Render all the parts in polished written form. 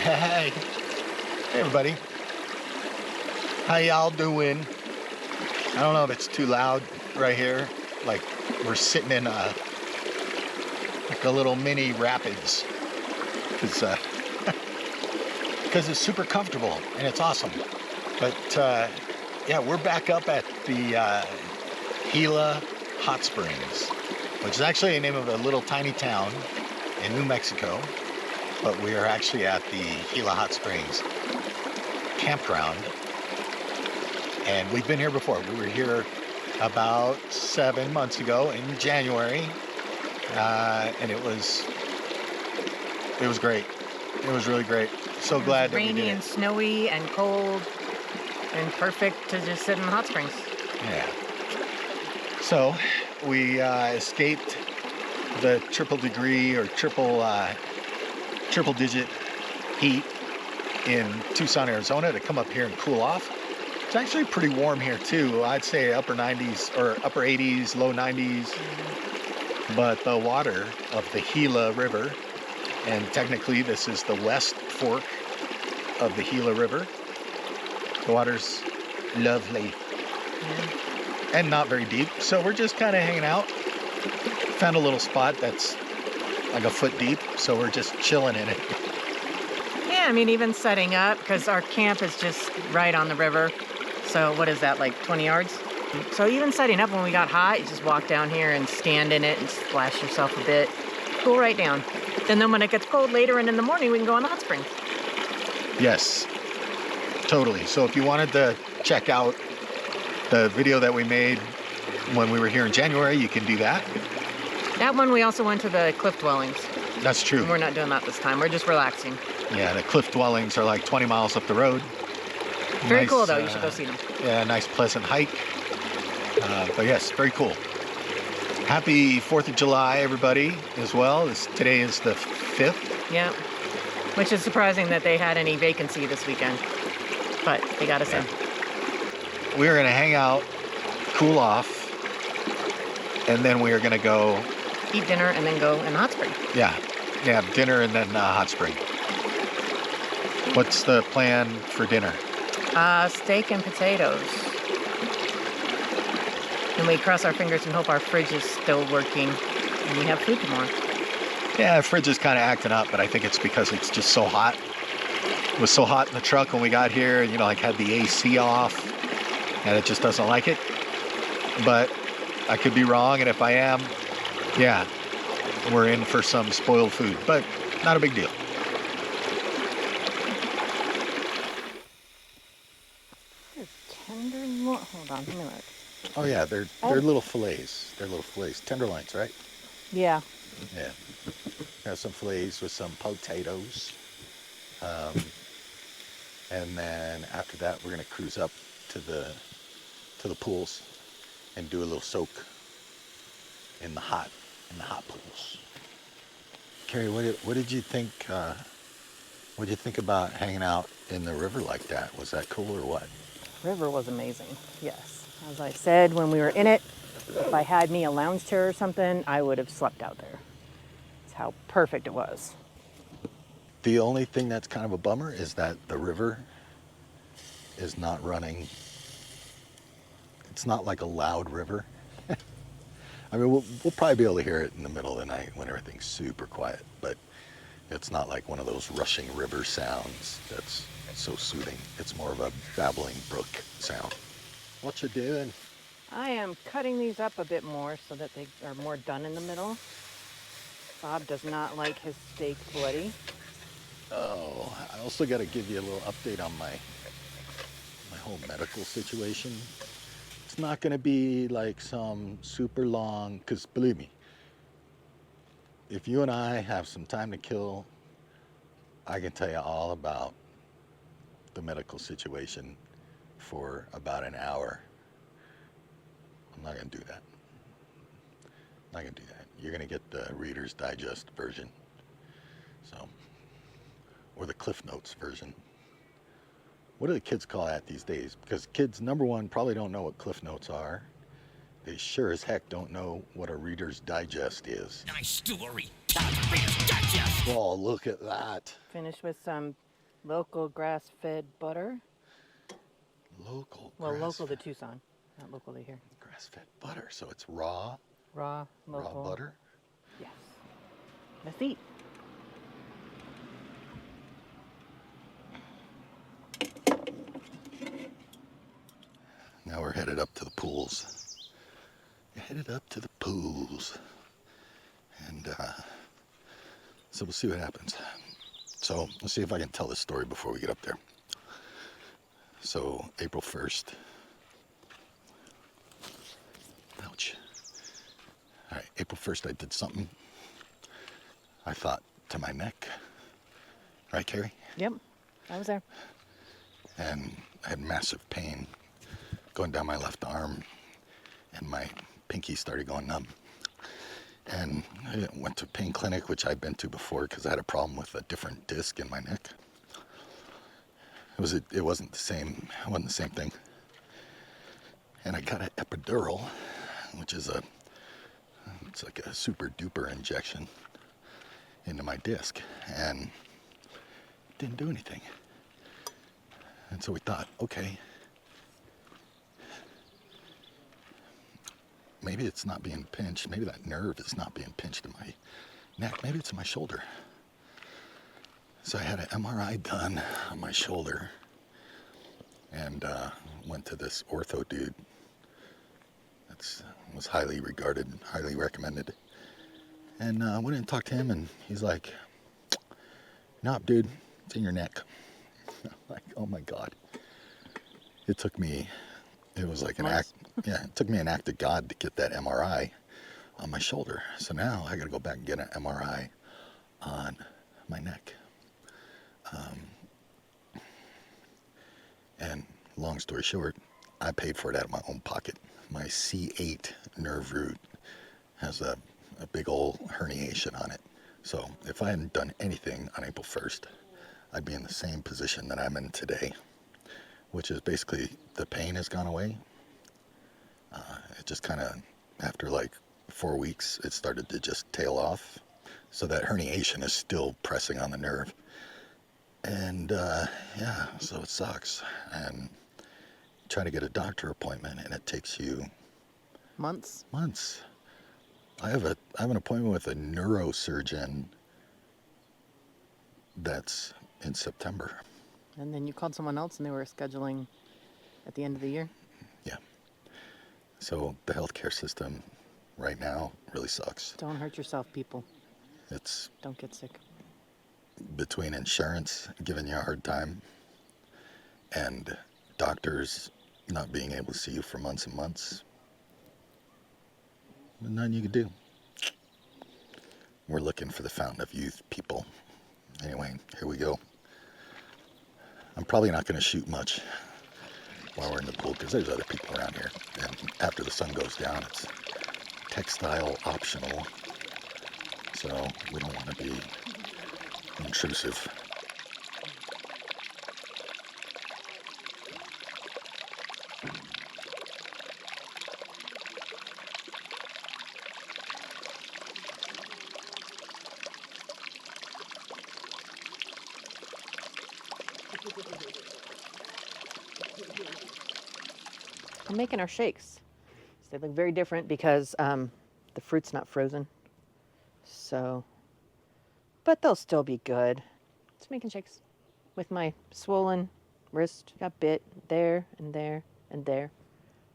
Hey, everybody. How y'all doing? I don't know if it's too loud right here. Like we're sitting in a little mini rapids. Because it's super comfortable and it's awesome. But yeah, we're back up at the Gila Hot Springs, which is actually the name of a little tiny town in New Mexico. But we are actually at the Gila Hot Springs Campground. And we've been here before. We were here about 7 months ago in January. And it was great. It was really great. So glad that we did it. Rainy and snowy and cold and perfect to just sit in the hot springs. Yeah. So we escaped the triple degree or triple digit heat in Tucson, Arizona to come up here and cool off. It's actually pretty warm here too. I'd say upper 90s or upper 80s, low 90s. But the water of the Gila River, and technically this is the west fork of the Gila River. The water's lovely. And not very deep. So we're just kind of hanging out. Found a little spot that's like a foot deep, so we're just chilling in it. Yeah, I mean, even setting up, because our camp is just right on the river. So what is that, like 20 yards? So even setting up when we got hot, you just walk down here and stand in it and splash yourself a bit. Cool right down. And then when it gets cold later and in the morning, we can go in the hot springs. Yes, totally. So if you wanted to check out the video that we made when we were here in January, you can do that. That one, we also went to the cliff dwellings. That's true. And we're not doing that this time. We're just relaxing. Yeah, the cliff dwellings are like 20 miles up the road. Very Nice, cool, though. You should go see them. Yeah, nice, pleasant hike. But yes, very cool. Happy 4th of July, everybody, as well. Today is the 5th. Yeah. Which is surprising that they had any vacancy this weekend. But they got us in. We're going to hang out, cool off, and then we are going to go eat dinner and then go in the hot spring. Yeah, dinner and then hot spring. What's the plan for dinner? Steak and potatoes. And we cross our fingers and hope our fridge is still working and we have food tomorrow. Yeah, the fridge is kind of acting up, but I think it's because it's just so hot. It was so hot in the truck when we got here, and like had the AC off, and it just doesn't like it. But I could be wrong, and if I am, yeah, we're in for some spoiled food, but not a big deal. Hold on, let me look. Oh yeah, they're little fillets. They're little fillets, tenderloins, right? Yeah. Yeah. Got some fillets with some potatoes, and then after that, we're gonna cruise up to the pools and do a little soak in the hot pools. Carrie, what did you think? What did you think about hanging out in the river like that? Was that cool or what? River was amazing. Yes. As I said when we were in it, if I had me a lounge chair or something, I would have slept out there. That's how perfect it was. The only thing that's kind of a bummer is that the river is not running. It's not like a loud river. I mean, we'll probably be able to hear it in the middle of the night when everything's super quiet, but it's not like one of those rushing river sounds that's so soothing. It's more of a babbling brook sound. What you doing? I am cutting these up a bit more so that they are more done in the middle. Bob does not like his steak bloody. Oh, I also got to give you a little update on my whole medical situation. It's not going to be like some super long, because believe me, if you and I have some time to kill, I can tell you all about the medical situation for about an hour. I'm not going to do that. I'm not going to do that. You're going to get the Reader's Digest version. So, or the Cliff Notes version. What do the kids call that these days? Because kids, number one, probably don't know what Cliff Notes are. They sure as heck don't know what a Reader's Digest is. Nice story. Reader's Digest. Oh, look at that. Finished with some Local grass-fed butter. Local Well, local to grass-fed, Tucson, not local to here. grass-fed butter. So it's raw, Raw, local. raw butter. Yes. Let's eat. Now we're headed up to the pools. Headed up to the pools. And so we'll see what happens. So let's see if I can tell this story before we get up there. So April 1st. Ouch. All right, April 1st I did something, I thought, to my neck. Right, Carrie? Yep, I was there. And I had massive pain going down my left arm, and my pinky started going numb. And I went to a pain clinic, which I'd been to before because I had a problem with a different disc in my neck. It wasn't the same thing. And I got an epidural, which is it's like a super duper injection into my disc, and it didn't do anything. And so we thought, okay, maybe it's not being pinched. Maybe that nerve is not being pinched in my neck. Maybe it's in my shoulder. So I had an MRI done on my shoulder, and went to this ortho dude. Was highly regarded, highly recommended. And went in and talked to him, and he's like, "Nope, dude, it's in your neck." I'm like, oh my God. It was like an act. Yeah, it took me an act of God to get that MRI on my shoulder. So now I got to go back and get an MRI on my neck. And long story short, I paid for it out of my own pocket. My C8 nerve root has a big old herniation on it. So if I hadn't done anything on April 1st, I'd be in the same position that I'm in today, which is basically the pain has gone away. It just kind of, after like 4 weeks, it started to just tail off. So that herniation is still pressing on the nerve. And yeah, so it sucks. And try to get a doctor appointment, and it takes you Months. I have an appointment with a neurosurgeon that's in September. And then you called someone else and they were scheduling at the end of the year? Yeah. So the healthcare system right now really sucks. Don't hurt yourself, people. Don't get sick. Between insurance giving you a hard time and doctors not being able to see you for months and months, there's nothing you can do. We're looking for the fountain of youth, people. Anyway, here we go. I'm probably not going to shoot much while we're in the pool because there's other people around here. And after the sun goes down, it's textile optional. So we don't want to be intrusive. I'm making our shakes. So they look very different because the fruit's not frozen. So, but they'll still be good. Just making shakes with my swollen wrist. Got bit there and there and there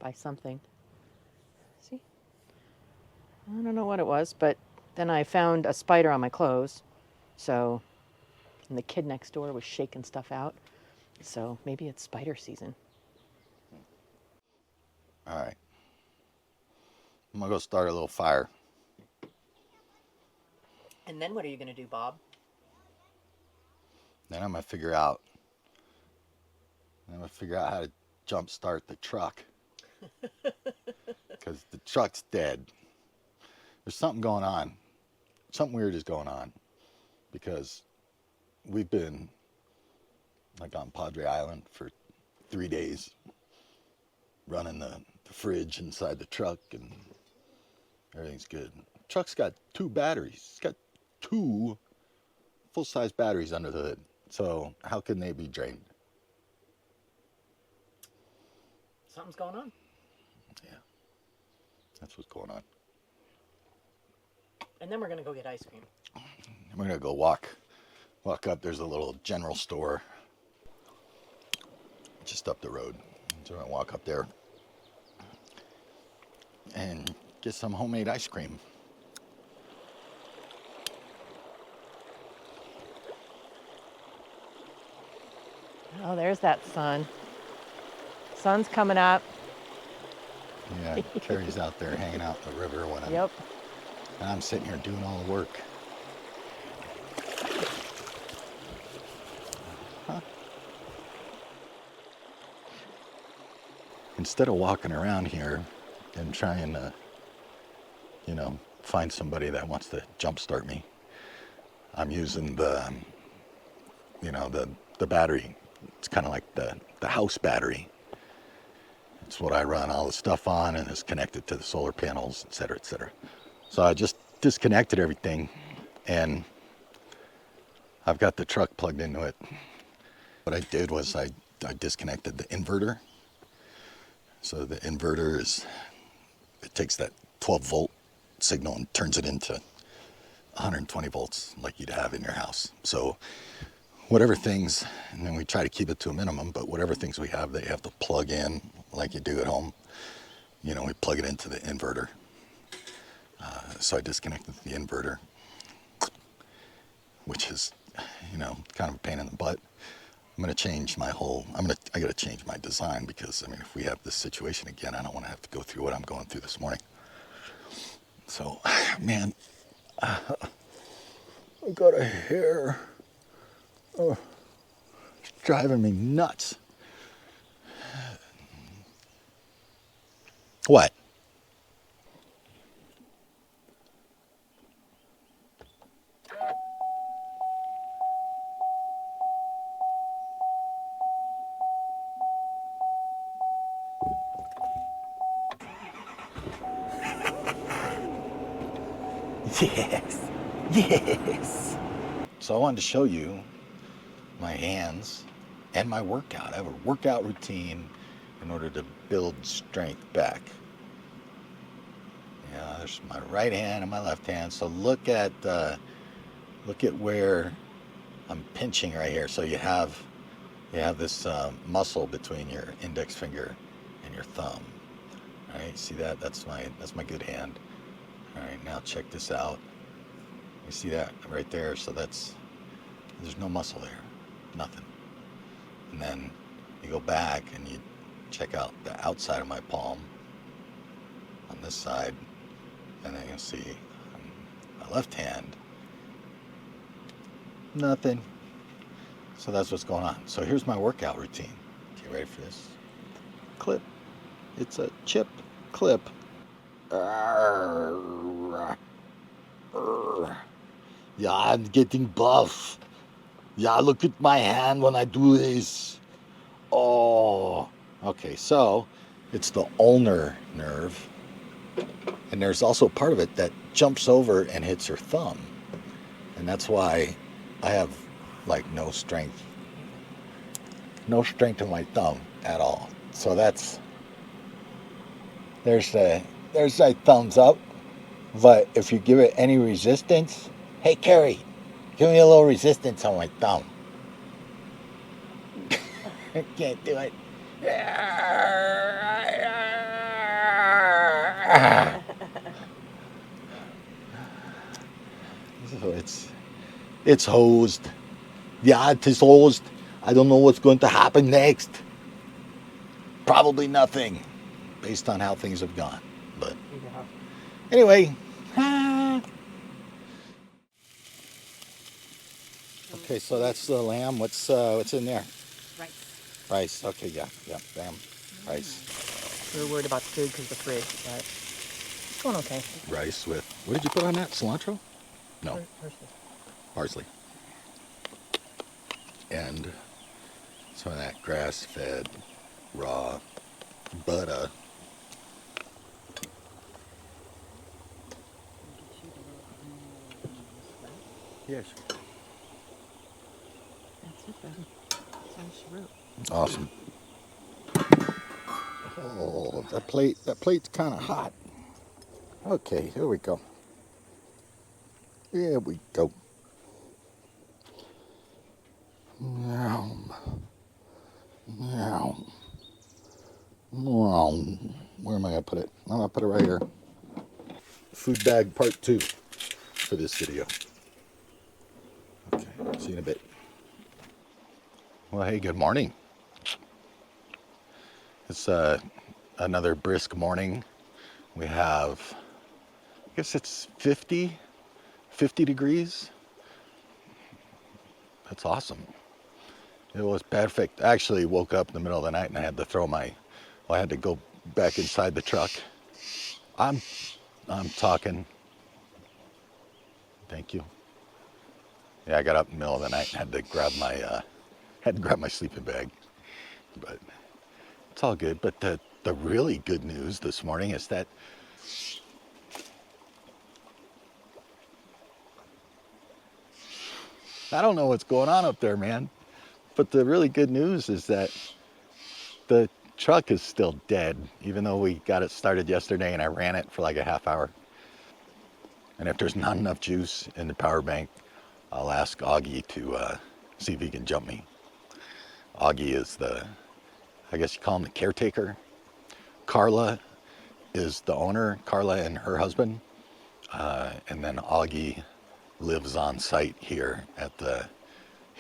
by something. See? I don't know what it was, but then I found a spider on my clothes. So, and the kid next door was shaking stuff out. So maybe it's spider season. All right. I'm going to go start a little fire. And then what are you going to do, Bob? Then I'm going to figure out how to jump start the truck. Because the truck's dead. There's something going on. Something weird is going on. Because we've been like on Padre Island for 3 days, running the fridge inside the truck, and everything's good. Truck's got 2 batteries. It's got 2 full-size batteries under the hood. So how can they be drained? Something's going on. Yeah, that's what's going on. And then we're gonna go get ice cream. And we're gonna go walk up. There's a little general store just up the road. So we're gonna walk up there and get some homemade ice cream. Oh, there's that sun. Sun's coming up. Yeah, Carrie's out there hanging out in the river when Yep. I'm sitting here doing all the work. Huh? Instead of walking around here and trying to, find somebody that wants to jumpstart me, I'm using the battery. It's kind of like the house battery. It's what I run all the stuff on, and it's connected to the solar panels, et cetera, et cetera. So I just disconnected everything, and I've got the truck plugged into it. What I did was I disconnected the inverter. So the inverter it takes that 12 volt signal and turns it into 120 volts like you'd have in your house. So whatever things, and then we try to keep it to a minimum, but whatever things we have, they have to plug in like you do at home. We plug it into the inverter. So I disconnected the inverter, which is, kind of a pain in the butt. I'm going to change I got to change my design because, if we have this situation again, I don't want to have to go through what I'm going through this morning. So, man, I got a hair. Oh, it's driving me nuts. What? Yes. Yes. So I wanted to show you my hands and my workout. I have a workout routine in order to build strength back. Yeah, there's my right hand and my left hand. So look at where I'm pinching right here. So you have this muscle between your index finger and your thumb. All right, see that? That's my good hand. All right, now check this out. You see that right there? So there's no muscle there, nothing. And then you go back and you check out the outside of my palm on this side, and then you'll see on my left hand, nothing. So that's what's going on. So here's my workout routine. Okay, ready for this? Clip. It's a chip clip. Yeah, I'm getting buff. Yeah, look at my hand when I do this. Oh. Okay, so it's the ulnar nerve. And there's also part of it that jumps over and hits your thumb. And that's why I have no strength. No strength in my thumb at all. So there's that thumbs up. But if you give it any resistance, hey Carrie, give me a little resistance on my thumb. I can't do it. So it's hosed. Yeah, it is hosed. I don't know what's going to happen next. Probably nothing, based on how things have gone. But anyway. Okay, so that's the lamb. What's in there? Rice. Rice. Okay, yeah, lamb, rice. We were worried about the food because of the fridge, but it's going okay. Rice with, what did you put on that? Cilantro? No, Parsley. parsley. And some of that grass-fed, raw butter. That's Yes. Awesome. Oh, that plate's kind of hot. Okay, here we go. Here we go. Meow. Meow. Meow. Where am I gonna put it? I'm gonna put it right here. Food bag part 2 for this video. Okay, see you in a bit. Well, hey, good morning. It's another brisk morning. We have, I guess it's 50 degrees. That's awesome. It was perfect. I actually woke up in the middle of the night and I had to I had to go back inside the truck. I'm talking. Thank you. Yeah, I got up in the middle of the night and had to grab my sleeping bag. But it's all good. But the really good news this morning is that I don't know what's going on up there, man. But the really good news is that the truck is still dead, even though we got it started yesterday and I ran it for like a half hour. And if there's not enough juice in the power bank, I'll ask Augie to see if he can jump me. Augie is I guess you call him the caretaker. Carla is the owner, Carla and her husband. And then Augie lives on site here at the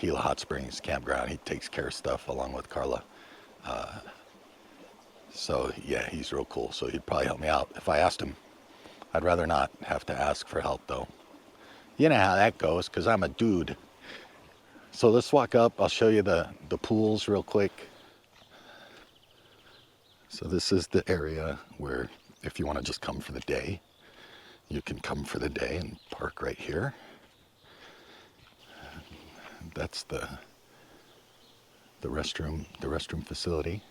Gila Hot Springs Campground. He takes care of stuff along with Carla. So yeah, he's real cool. So he'd probably help me out if I asked him. I'd rather not have to ask for help though. You know how that goes, because I'm a dude. So let's walk up. I'll show you the pools real quick. So this is the area where if you want to just come for the day, you can come for the day and park right here. That's the restroom facility.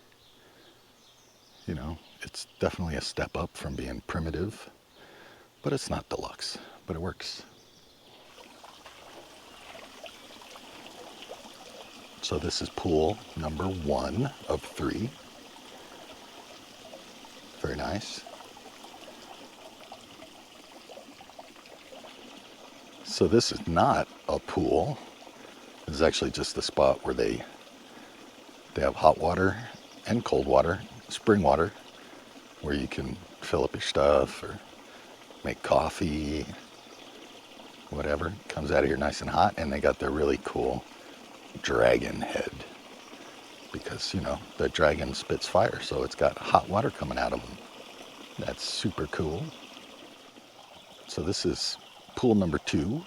You know, it's definitely a step up from being primitive, but it's not deluxe, but it works. So this is pool number 1 of 3. Very nice. So this is not a pool. This is actually just the spot where they have hot water and cold water, spring water, where you can fill up your stuff or make coffee, whatever. Comes out of here nice and hot, and they got their really cool dragon head because, you know, the dragon spits fire, so it's got hot water coming out of them. That's super cool. So this is pool number 2,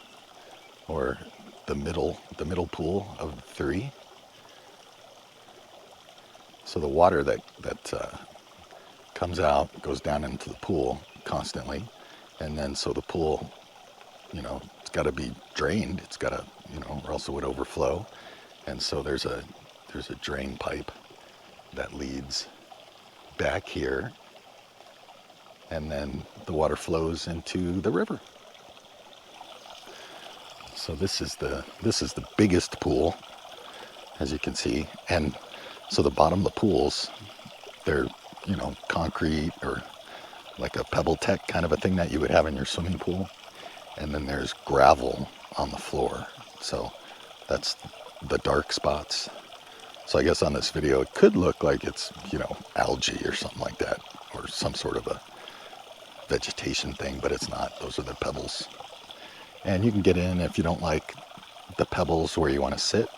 or the middle pool of 3. So the water that comes out goes down into the pool constantly, and then so the pool, you know, it's got to be drained. It's got to, you know, or else it would overflow. And so there's a drain pipe that leads back here, and then the water flows into the river. So this is the biggest pool, as you can see. And so the bottom of the pools, they're, you know, concrete or like a pebble tech kind of a thing that you would have in your swimming pool. And then there's gravel on the floor. So that's the dark spots. So I guess on this video it could look like it's, you know, algae or something like that, or some sort of a vegetation thing, but it's not. Those are the pebbles. And you can get in if you don't like the pebbles where you want to sit.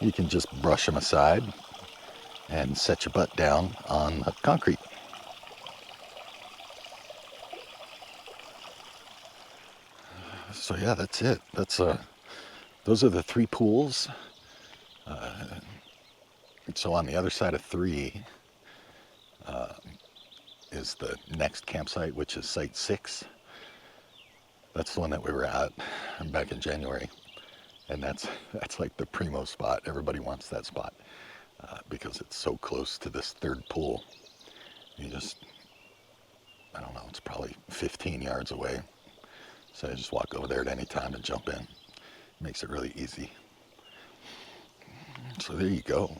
You can just brush them aside and set your butt down on the concrete. So yeah, that's it. Those are the 3 pools. So on the other side of 3 is the next campsite, which is site 6. That's the one that we were at back in January, and that's like the primo spot. Everybody wants that spot because it's so close to this 3rd pool. You just, I don't know, it's probably 15 yards away. So I just walk over there at any time and jump in. Makes it really easy. So there you go.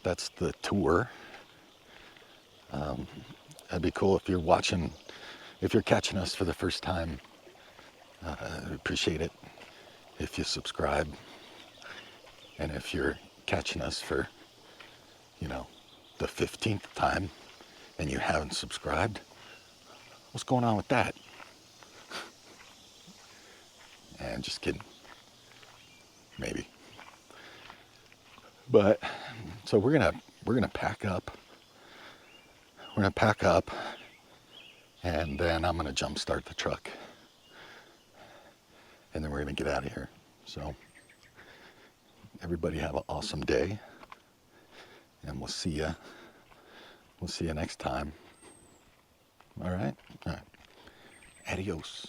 That's the tour. That'd be cool if you're watching, if you're catching us for the first time. I appreciate it if you subscribe. And if you're catching us for, the 15th time and you haven't subscribed, what's going on with that? And just kidding. Maybe. But so we're gonna pack up. We're gonna pack up, and then I'm gonna jump start the truck, and then we're gonna get out of here. So everybody have an awesome day, and we'll see ya. We'll see you next time. All right. Adios.